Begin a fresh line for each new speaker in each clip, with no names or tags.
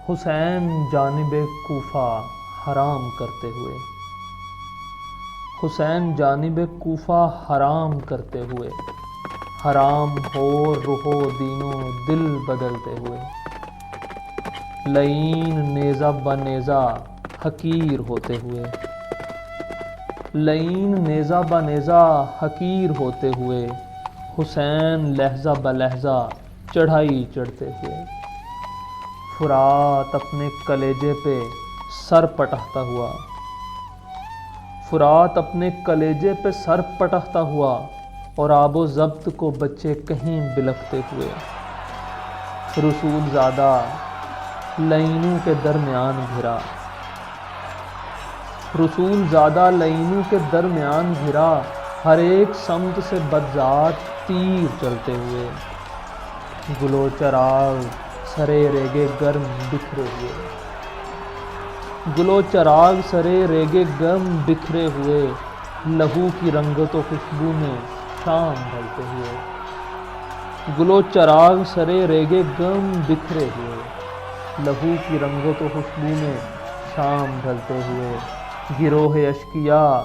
حسین جانب کوفہ حرام کرتے ہوئے، حسین جانب کوفہ حرام کرتے ہوئے، حرام ہو روح و دین و دل بدلتے ہوئے، لعین نیزہ بہ نیزہ حقیر ہوتے ہوئے، لعین نیزہ بہ نیزہ حقیر ہوتے ہوئے، حسین لہجہ بہ لہجہ چڑھائی چڑھتے ہوئے، فرات اپنے کلیجے پہ سر پٹکتا ہوا، فرات اپنے کلیجے پہ سر پٹکتا ہوا، اور آب و ضبط کو بچے کہیں بلکتے ہوئے، رسول زادہ لعینوں کے درمیان گھرا، رسول زادہ لعینوں کے درمیان گھرا، ہر ایک سمت سے بدذات تیر چلتے ہوئے، گل و چراغ سرے ریگے گرم بکھرے ہوئے، گل و چراغ سرے ریگے گرم بکھرے ہوئے، لہو کی رنگت و خوشبو میں شام ڈھلتے ہوئے، گل و چراغ سرے ریگے گم بکھرے ہوئے، لہو کی رنگت و خوشبو میں شام ڈھلتے ہوئے، گروہ اشقیاء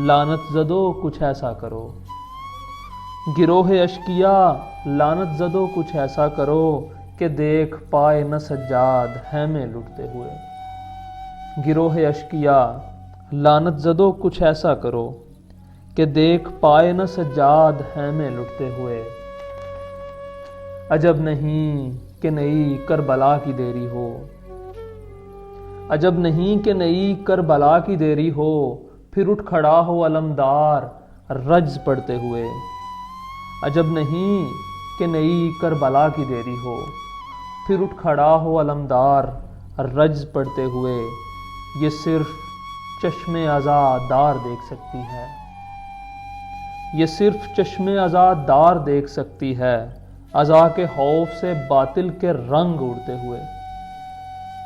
لعنت زدو کچھ ایسا کرو، گروہ اشقیاء لعنت زدو کچھ ایسا کرو، کہ دیکھ پائے نہ سجاد خیمے لٹتے ہوئے، گروہ اشقیاء لعنت زدو کچھ ایسا کرو، کہ دیکھ پائے نہ سجاد خیمے لٹتے ہوئے، عجب نہیں کہ نئی کربلا کی دیری ہو، عجب نہیں کہ نئی کربلا کی دیری ہو، پھر اٹھ کھڑا ہو علمدار رجز پڑھتے ہوئے، عجب نہیں کہ نئی کربلا کی دیری ہو، پھر اٹھ کھڑا ہو علمدار رجز پڑھتے ہوئے، یہ صرف چشم عزادار دیکھ سکتی ہے، یہ صرف چشم عزادار دیکھ سکتی ہے، عزا کے خوف سے باطل کے رنگ اڑتے ہوئے،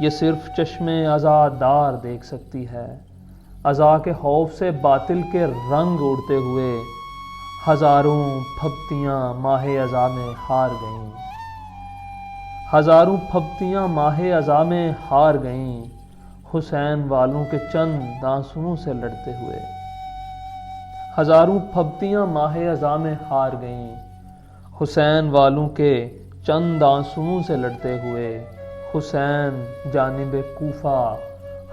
یہ صرف چشم عزادار دیکھ سکتی ہے، عزا کے خوف سے باطل کے رنگ اڑتے ہوئے، ہزاروں پھبتیاں ماہ عزا میں ہار گئیں، ہزاروں پھبتیاں ماہ عزا میں ہار گئیں، حسین والوں کے چند آنسوؤں سے لڑتے ہوئے، ہزاروں پھبتیاں ماہ عزا میں ہار گئیں، حسین والوں کے چند آنسوؤں سے لڑتے ہوئے، حسین جانب کوفہ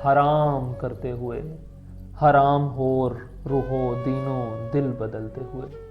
حرام کرتے ہوئے، حرام ہور روح و دین و دل بدلتے ہوئے۔